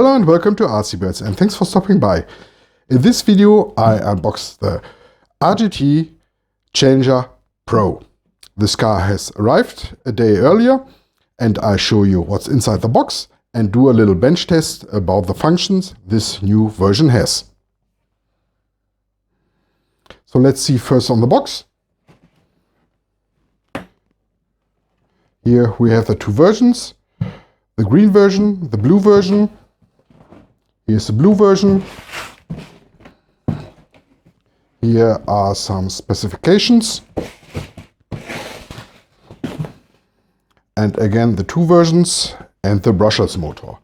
Hello and welcome to RC Birds, and thanks for stopping by. In this video I unbox the RGT Challenger Pro. This car has arrived a day earlier and I show you what's inside the box and do a little bench test about the functions this new version has. So let's see first on the box. Here we have the two versions, the green version, the blue version. Here's the blue version. Here are some specifications. And again the two versions and the brushless motor.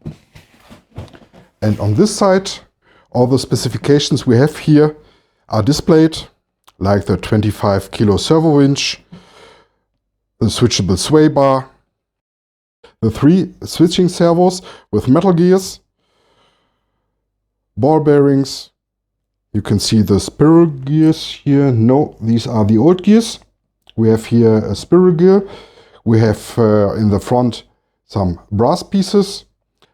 And on this side, all the specifications we have here are displayed, like the 25 kilo servo winch, the switchable sway bar, the 3 switching servos with metal gears, ball bearings. You can see the spiral gears here. No, these are the old gears. We have here a spiral gear. We have in the front some brass pieces,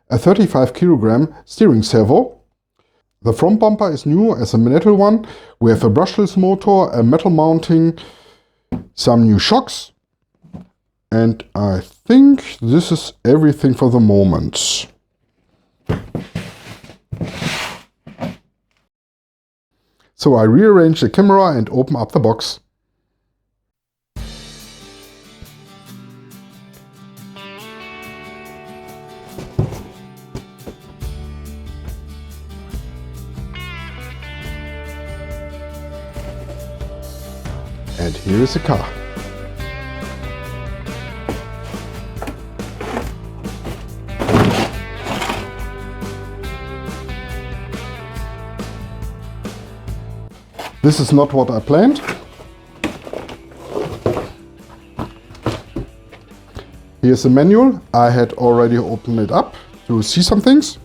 a 35 kilogram steering servo. The front bumper is new as a metal one. We have a brushless motor, a metal mounting, some new shocks. And I think this is everything for the moment. So I rearrange the camera and open up the box. And here is the car. This is not what I planned. Here's the manual. I had already opened it up to see some things.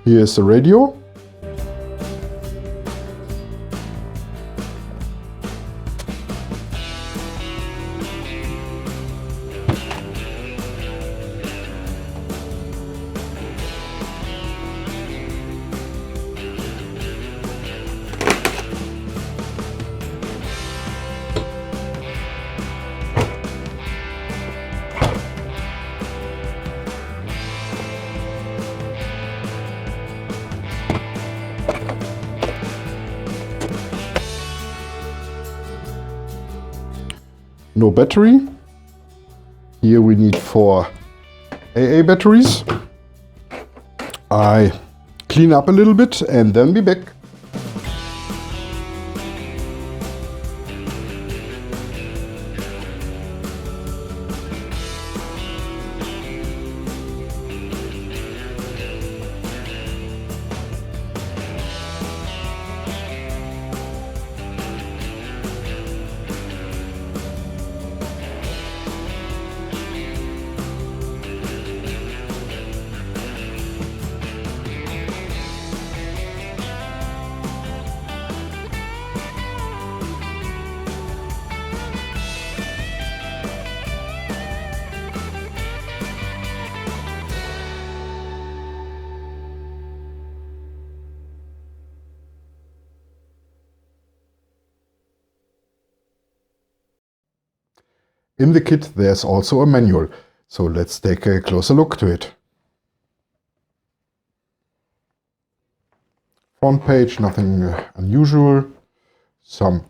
Here's the radio. No battery. Here we need 4 AA batteries. I clean up a little bit and then be back. In the kit there's also a manual, so let's take a closer look to it. Front page, nothing unusual. Some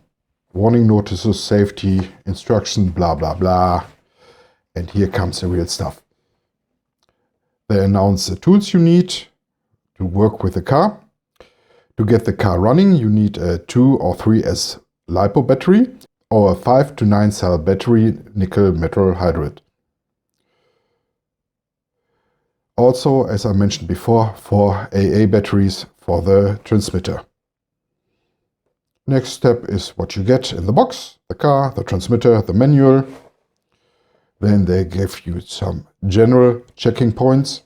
warning notices, safety, instruction, blah blah blah. And here comes the real stuff. They announce the tools you need to work with the car. To get the car running you need a 2 or 3S LiPo battery, or a 5 to 9 cell battery nickel metal hydride. Also, as I mentioned before, 4 AA batteries for the transmitter. Next step is what you get in the box: the car, the transmitter, the manual. Then they give you some general checking points,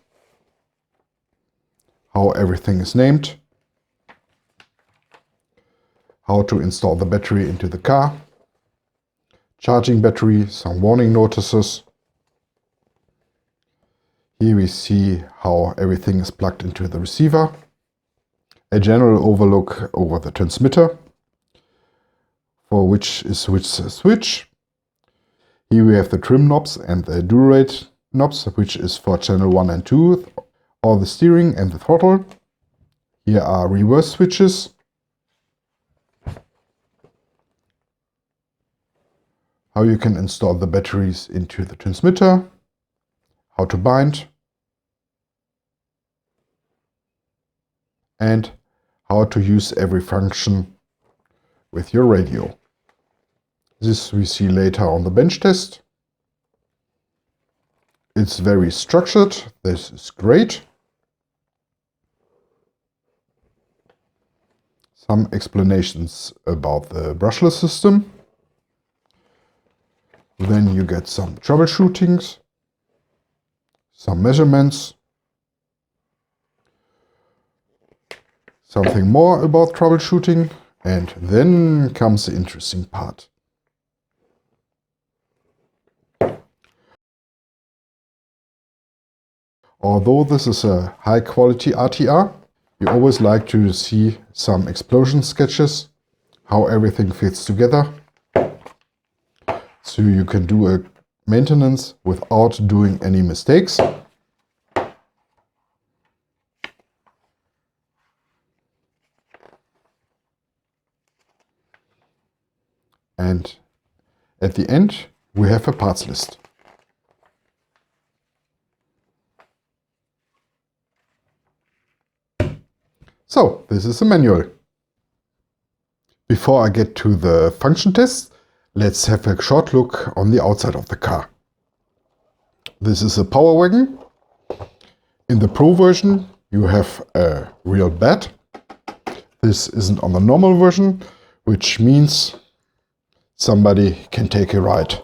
how everything is named, how to install the battery into the car, charging battery, some warning notices. Here we see how everything is plugged into the receiver, a general overlook over the transmitter, for which is which switch. Here we have the trim knobs and the do-rate knobs, which is for channel 1 and 2, or the steering and the throttle. Here are reverse switches. How you can install the batteries into the transmitter, how to bind, and how to use every function with your radio. This we see later on the bench test. It's very structured. This is great. Some explanations about the brushless system. Then you get some troubleshootings, some measurements, something more about troubleshooting, and then comes the interesting part. Although this is a high quality RTR, you always like to see some explosion sketches, how everything fits together, so you can do a maintenance without doing any mistakes. And at the end, we have a parts list. So, this is the manual. Before I get to the function test, let's have a short look on the outside of the car. This is a power wagon. In the Pro version, you have a real bed. This isn't on the normal version, which means somebody can take a ride.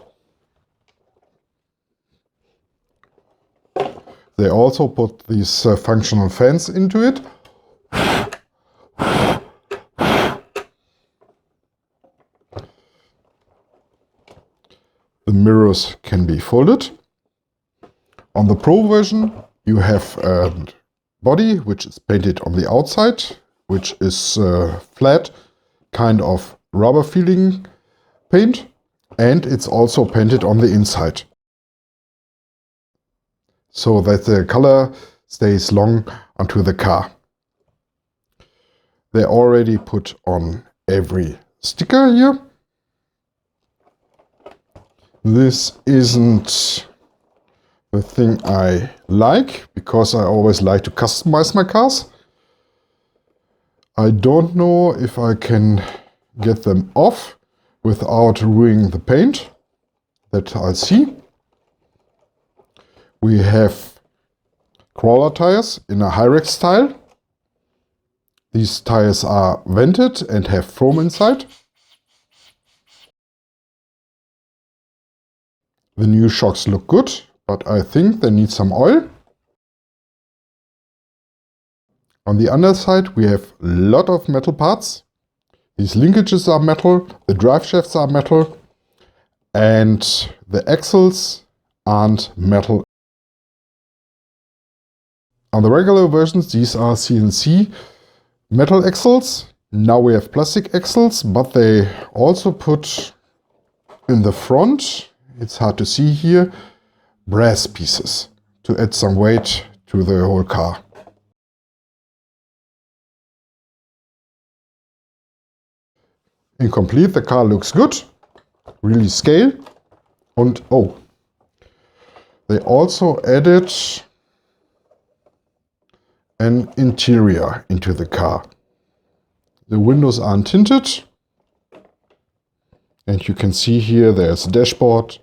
They also put these functional fans into it. The mirrors can be folded. On the Pro version, you have a body which is painted on the outside, which is flat, kind of rubber feeling paint, and it's also painted on the inside, so that the color stays long onto the car. They already put on every sticker here. This isn't the thing I like, because I always like to customize my cars. I don't know if I can get them off without ruining the paint. That I'll see. We have crawler tires in a Hyrex style. These tires are vented and have foam inside. The new shocks look good, but I think they need some oil. On the underside we have a lot of metal parts. These linkages are metal, the drive shafts are metal, and the axles aren't metal. On the regular versions, these are CNC metal axles. Now we have plastic axles, but they also put in the front, it's hard to see here, brass pieces to add some weight to the whole car. Incomplete, the car looks good, really scale. And oh, they also added an interior into the car. The windows aren't tinted, and you can see here there's a dashboard,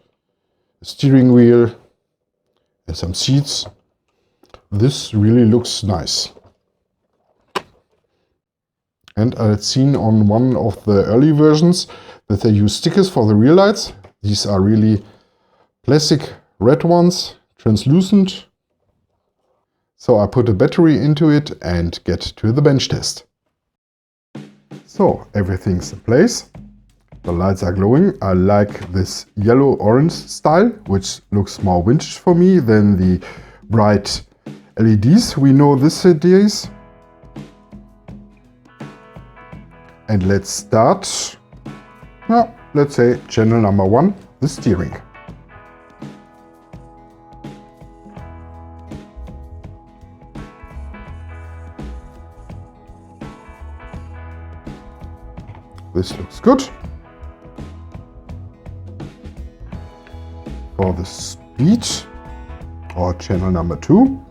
a steering wheel, and some seats. This really looks nice. And I'd seen on one of the early versions that they use stickers for the rear lights. These are really classic red ones, translucent. So I put a battery into it and get to the bench test. So everything's in place. The lights are glowing. I like this yellow-orange style, which looks more vintage for me than the bright LEDs we know these days. And let's start, well, let's say channel number 1, the steering. This looks good. For the speed, or channel number 2,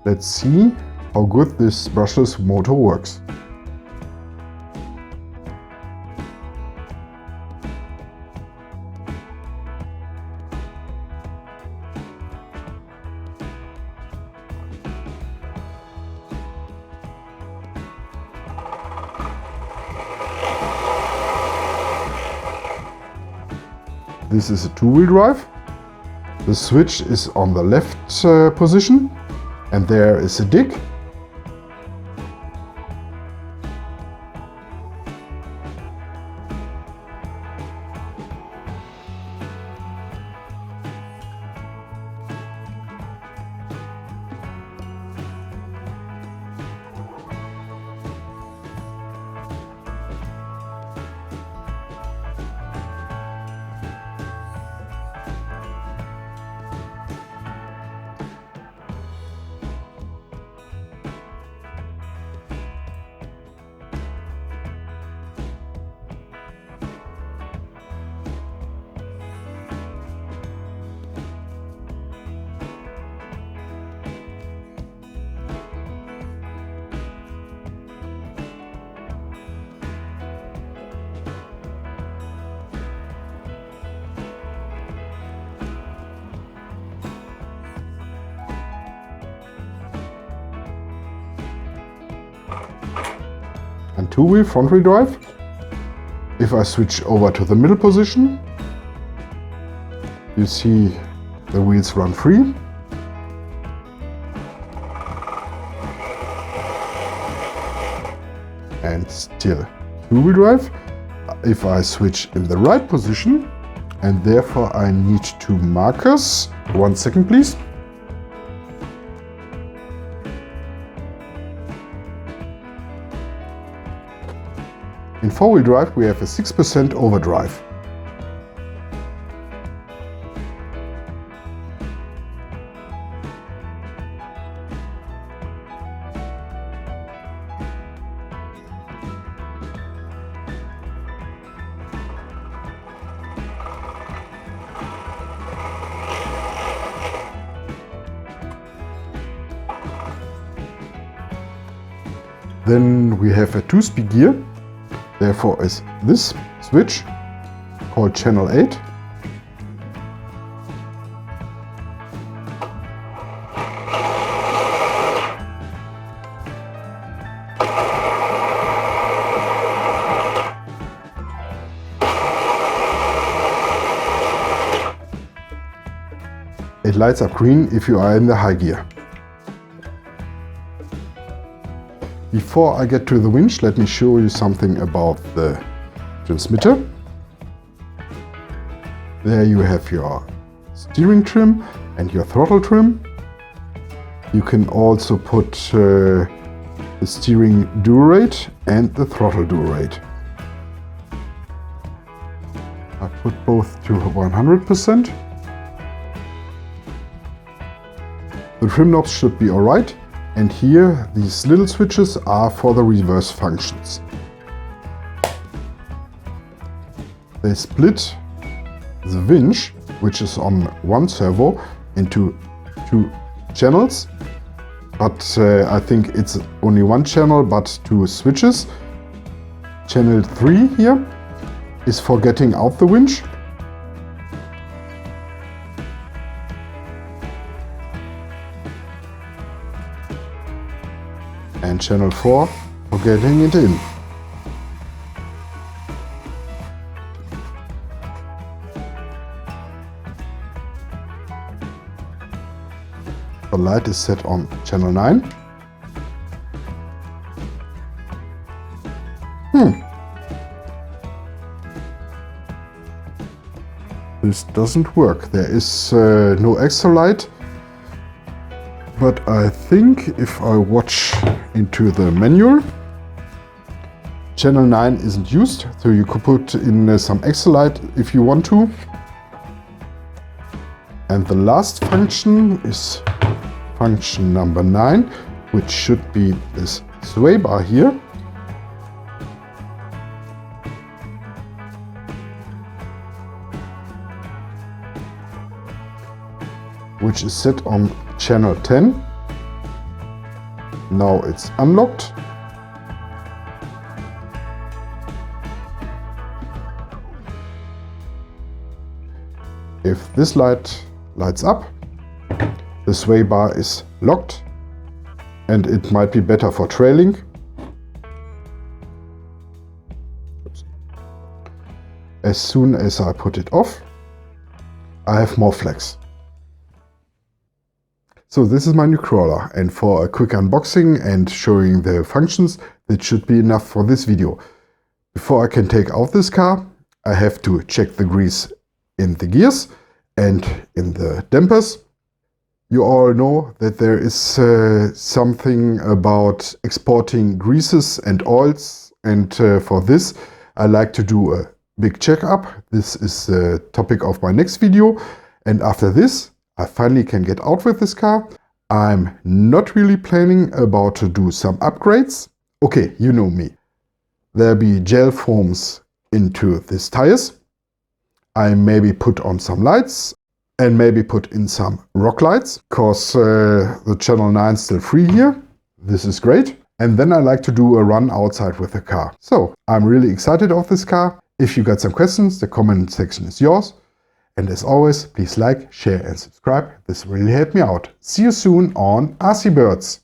let's see how good this brushless motor works. This is a two-wheel drive. The switch is on the left position, and there is a dig. And two-wheel front-wheel drive. If I switch over to the middle position, you see the wheels run free. And still two-wheel drive. If I switch in the right position, and therefore I need two markers. 1 second, please. In four-wheel drive we have a 6% overdrive. Then we have a 2-speed gear. Therefore is this switch called channel 8. It lights up green if you are in the high gear. Before I get to the winch, let me show you something about the transmitter. There you have your steering trim and your throttle trim. You can also put the steering dual rate and the throttle dual rate. I put both to 100%. The trim knobs should be alright. And here, these little switches are for the reverse functions. They split the winch, which is on one servo, into two channels. But I think it's only one channel, but two switches. Channel 3 here is for getting out the winch. and channel 4 for getting it in. The light is set on channel 9. This doesn't work. There is no extra light. But I think if I watch into the manual, channel 9 isn't used, so you could put in some extra light if you want to. And the last function is function number 9, which should be this sway bar here. Which is set on channel 10. Now it's unlocked. If this light lights up, the sway bar is locked, and it might be better for trailing. Oops. As soon as I put it off, I have more flex. So this is my new crawler, and for a quick unboxing and showing the functions, that should be enough for this video. Before I can take out this car, I have to check the grease in the gears and in the dampers. You all know that there is something about exporting greases and oils, and for this I like to do a big checkup. This is the topic of my next video, and after this I finally can get out with this car. I'm not really planning about to do some upgrades. Okay, you know me. There'll be gel foams into these tires. I maybe put on some lights and maybe put in some rock lights, because the channel 9 is still free here. This is great. And then I like to do a run outside with the car. So I'm really excited of this car. If you got some questions, the comment section is yours. And as always, please like, share and subscribe. This really helped me out. See you soon on RC Birds.